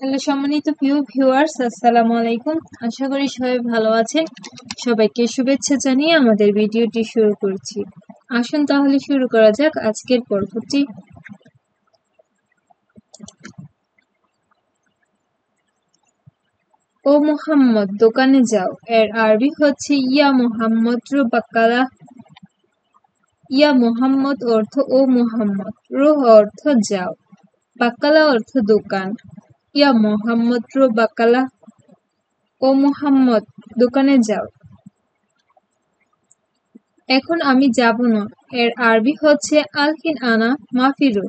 Hello সম্মানিত প্রিয় viewers, আসসালামু আলাইকুম। আশা করি সবাই ভালো আছেন। সবাইকে শুভেচ্ছা জানিয়ে আমাদের ভিডিওটি শুরু করছি। আসুন তাহলে শুরু করা যাক আজকের পর্বটি। ও মুহাম্মদ, দোকানে যাও এর আরবি হচ্ছে ইয়া মুহাম্মদ রু বাক্কালা। ইয়া মুহাম্মদ অর্থ ও মুহাম্মদ, রুহ অর্থ যাও, বাক্কালা অর্থ দোকান। ইয়া মুহাম্মদ রু বাক্কালা, ও মুহাম্মদ দোকানে যাও। এখন আমি যাব না এর আরবি হচ্ছে আলহিন আনা মাফিরু।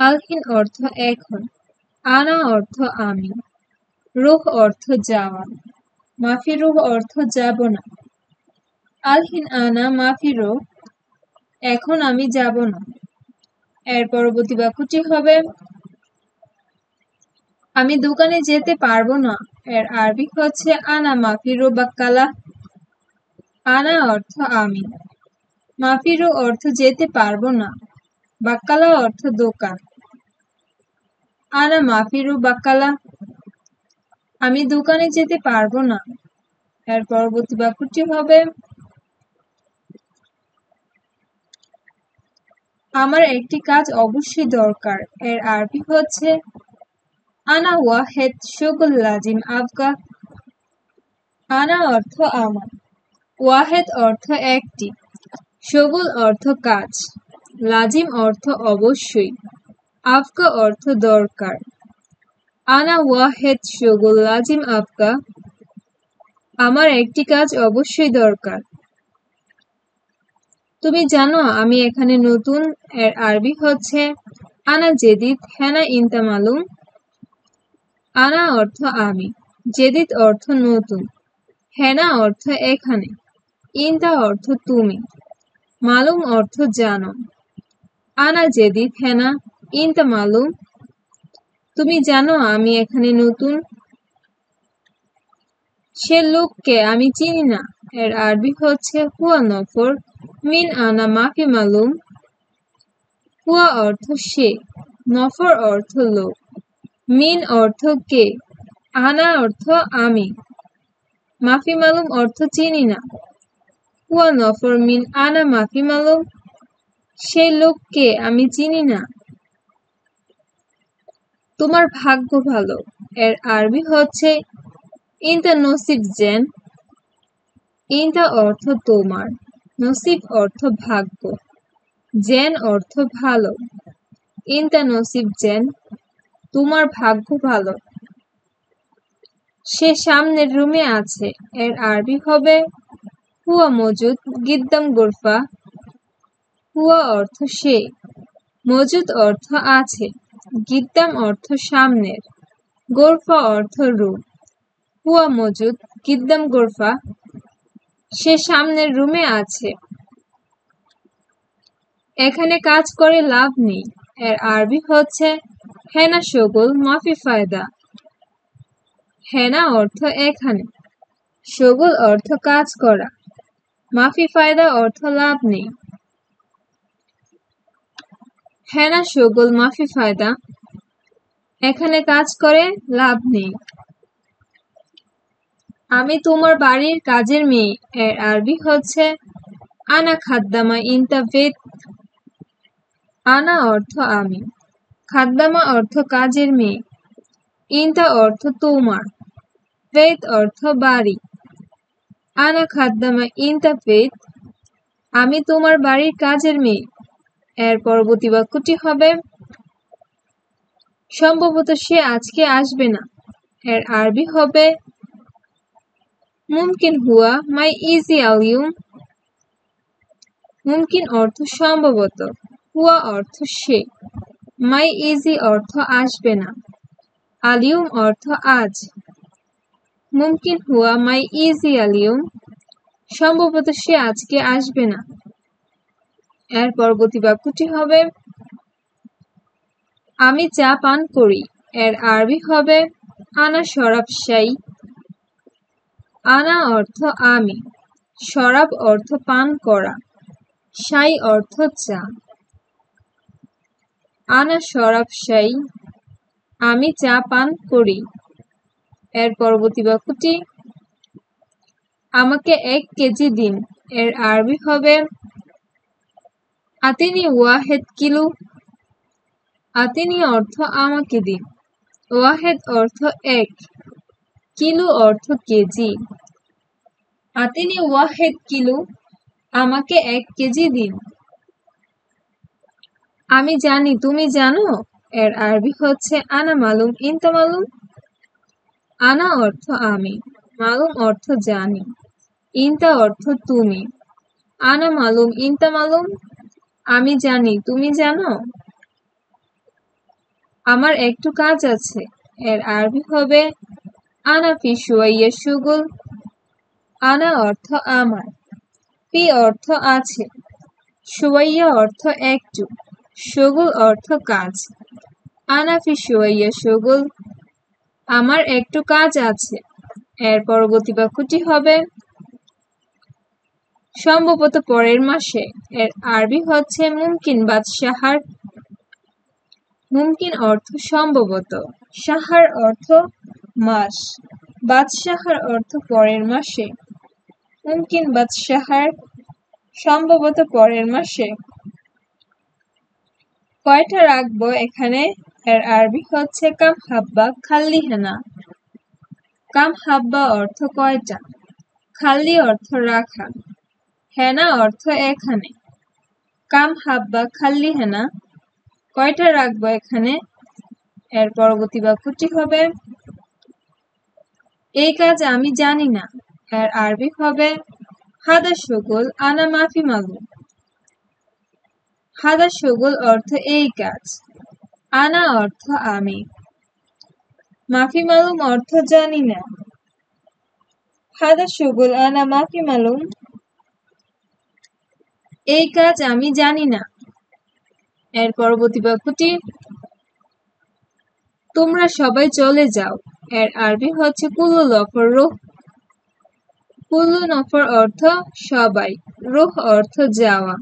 আলহিন অর্থ এখন, আনা অর্থ আমি, রুহ অর্থ যাওয়া, মাফিরুহ অর্থ যাব না। আলহিন আনা মাফিরু, এখন আমি যাব না। এর পরবর্তী বাক্যটি হবে আমি দোকানে যেতে পারবো না এর আরবি হচ্ছে আনা মাফিরু বাক্কালা। আনা অর্থ আমি, মাফিরু অর্থ যেতে পারবো না, বাক্কালা অর্থ দোকান। আনা মাফিরু বাক্কালা, আমি দোকানে যেতে পারবো না। এর পরবর্তী বাক্যটি হবে আমার একটি কাজ অবশ্যই দরকার এর আরবি হচ্ছে আনা ওয়াহেদ শুগুল লাজিম আবগা। আনা অর্থ আমার, ওয়াহেদ অর্থ একটি, শুগুল অর্থ কাজ, লাজিম অর্থ অবশ্যই, আবগা অর্থ দরকার। আনা ওয়াহেদ শুগুল লাজিম আবগা, আমার একটি কাজ অবশ্যই দরকার। তুমি জানো আমি এখানে নতুন এর আরবি হচ্ছে আনা জেদিদ হেনা ইনতা মালুম। আনা অর্থ আমি, জেদিদ অর্থ নতুন, হেনা অর্থ এখানে, ইনতা অর্থ তুমি, মালুম অর্থ জানো। আনা জেদিদ হেনা ইনতা মালুম, তুমি জানো আমি এখানে নতুন। সে লোককে আমি চিনি না এর আরবি হচ্ছে হুয়া নফর মিন আনা মাফি মালুম। হুয়া অর্থ সে, নফর অর্থ লোক, মিন অর্থ কে, আনা অর্থ আমি, মাফি মালুম অর্থ চিনি না। হুয়া নফর মিন আনা মাফি মালুম, সেই লোককে আমি চিনি না। তোমার ভাগ্য ভালো এর আরবি হচ্ছে ইনতা নসিব জেন। ইনতা অর্থ তোমার, নসিব অর্থ ভাগ্য, জেন অর্থ ভালো। ইনতা নসিব জেন, তোমার ভাগ্য ভালো। সে সামনের রুমে আছে এর আরবি হবে হুয়া মজুদ গিদ্দাম গোরফা। হুয়া অর্থ সে, মজুদ অর্থ আছে, গিদ্দাম অর্থ সামনের, গোরফা অর্থ রুম। হুয়া মজুদ গিদ্দাম গোরফা, সে সামনের রুমে আছে। এখানে কাজ করে লাভ নেই এর আরবি হচ্ছে হেনা শগুল মাফি ফায়দা। হেনা অর্থ এখানে, শগুল অর্থ কাজ করা, মাফি ফায়দা অর্থ লাভ নেই। হেনা শগুল মাফি ফায়দা, এখানে কাজ করে লাভ নেই। আমি তোমার বাড়ির কাজের মেয়ে এর আরবি হচ্ছে আনা খাদ্দামা ইনতা বেত। আনা অর্থ আমি, খাদ্দামা অর্থ কাজের মেয়ে, ইনতা অর্থ তোমার, বেত অর্থ বাড়ি। আনা খাদ্দামা ইনতা বেত, আমি তোমার বাড়ির কাজের মেয়ে। এর পরবর্তী বাক্যটি হবে সম্ভবত সে আজকে আসবে না এর আরবি হবে মুমকিন হুয়া মাই ইজি আলিউম। মুমকিন অর্থ সম্ভবত, হুয়া অর্থ সে, মাই ইজি অর্থ আসবে না, আলিউম অর্থ আজ। মুমকিন হুয়া মাই ইজি আলিউম, সম্ভবত সে আজকে আসবে না। এর পরবর্তী বাক্যটি হবে আমি চা পান করি এর আরবি হবে আনা শরাব শাই। আনা অর্থ আমি, শরাব অর্থ পান করা, শাই অর্থ চা। আনা শরাব শাই, আমি চা পান করি। এর পরবর্তী বাক্যটি আমাকে 1 কেজি দিন। এর আরবি হবে আতিনি ওয়াহেদ কিলো। আতিনি অর্থ আমাকে দিন, ওয়াহেদ অর্থ 1, কিলো অর্থ কেজি। আতিনি ওয়াহেদ কিলো, আমাকে 1 কেজি দিন। আমি জানি, তুমি জানো। এর আরবি হচ্ছে আনা মালুম ইনতা মালুম। আনা অর্থ আমি, মালুম অর্থ জানি, ইনতা অর্থ তুমি। আনা মালুম ইনতা মালুম, আমি জানি, তুমি জানো। আমার একটু কাজ আছে। এর আরবি হবে আনা ফি শুয়াইয়া শুগুল। আনা অর্থ আমার, ফি অর্থ আছে, শুয়াইয়া অর্থ একটু, শুগুল অর্থ কাজ। আনা ফি শুয়াইয়া শুগুল, আমার একটু কাজ আছে। এর পরবর্তী বাক্যটি হবে সম্ভবত পরের মাসে। এর আরবি হচ্ছে মুমকিন বাদ শাহর। মুমকিন অর্থ সম্ভবত, শাহর অর্থ মাস, বাদ শাহর অর্থ পরের মাসে। মুমকিন বাদ শাহর, সম্ভবত পরের মাসে। কয়টা রাখবো এখানে? এর আরবি হচ্ছে কাম হাব্বা খাল্লি হেনা। কাম হাব্বা অর্থ কয়টা, খাল্লি অর্থ রাখা, হেনা অর্থ এখানে। কাম হাব্বা খাল্লি হেনা, কয়টা রাখবো এখানে? এর পরবর্তী বাক্যটি হবে এই কাজ আমি জানি না। এর আরবি হবে হাদা শুগুল আনা মাফি মালুম। হাদা শুগুল অর্থ এই কাজ, আনা অর্থ আমি, মাফি মালুম অর্থ জানি না। হাদা শুগুল আনা মাফি মালুম, এই কাজ আমি জানি না। এর পরবর্তী বাক্যটি তোমরা সবাই চলে যাও। এর আরবি হচ্ছে কুল্লু নফর রুহ। কুল্লু নফর অর্থ সবাই, রুহ অর্থ যাওয়া।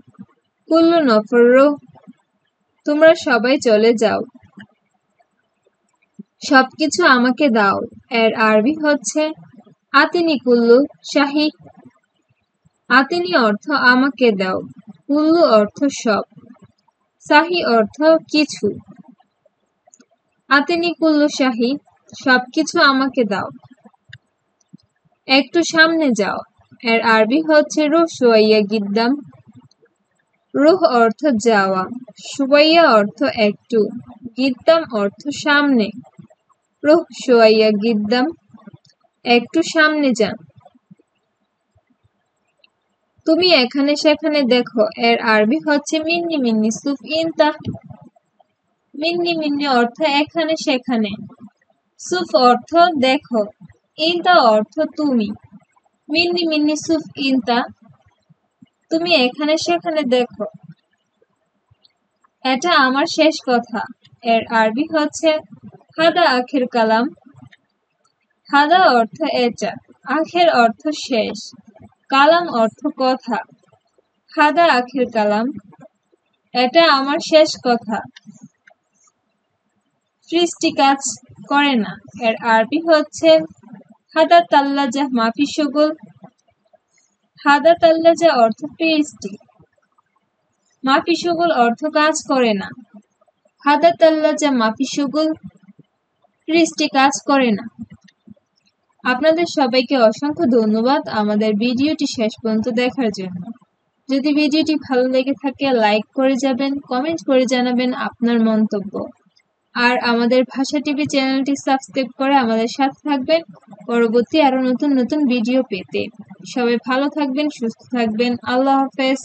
কুল্লু নফর রুহ, তোমরা সবাই চলে যাও। সবকিছু আমাকে দাও। এর আরবি হচ্ছে আতিনি কুল্লু শাহি। আতিনি অর্থ আমাকে দাও, কুল্লু অর্থ সব, শাহি অর্থ কিছু। আতিনি কুল্লু শাহি, সবকিছু আমাকে দাও। একটু সামনে যাও। এর আরবি হচ্ছে রুহ শুয়াইয়া গিদ্দাম। রুহ অর্থ যাওয়া, শুয়াইয়া অর্থ একটু, গিদ্দাম অর্থ সামনে। রুহ শুয়াইয়া গিদ্দাম, একটু সামনে যান। তুমি এখানে সেখানে দেখো। এর আরবি হচ্ছে মিন্নি মিন্নি সুফ ইনতা। মিন্নি মিন্নি অর্থ এখানে সেখানে, সুফ অর্থ দেখো, ইনতা অর্থ তুমি। মিন্নি মিন্নি সুফ ইনতা, তুমি এখানে সেখানে দেখো। এটা আমার শেষ কথা। এর আরবি হচ্ছে হাদা আখির কালাম। হাদা অর্থ এটা, আখের অর্থ শেষ, কালাম অর্থ কথা। হাদা আখির কালাম, এটা আমার শেষ কথা। ফ্রিজটি কাজ করে না। এর আরবি হচ্ছে হাদা তাল্লাজা মাফি শুগুল। হাদা তাল্লাজা অর্থ ফ্রিজটি, মাফি শুগুল অর্থ কাজ করে না। হাদা তাল্লাজা মাফি শুগুল, ফ্রিজটি কাজ করে না। আপনাদের সবাইকে অসংখ্য ধন্যবাদ আমাদের ভিডিওটি শেষ পর্যন্ত দেখার জন্য। যদি ভিডিওটি ভালো লেগে থাকে লাইক করে যাবেন, কমেন্ট করে জানাবেন আপনার মন্তব্য। আর আমাদের ভাষা টিভি চ্যানেলটি সাবস্ক্রাইব করে আমাদের সাথে থাকবেন পরবর্তী আরো নতুন নতুন ভিডিও পেতে। সবাই ভালো থাকবেন, সুস্থ থাকবেন। আল্লাহ হাফেজ।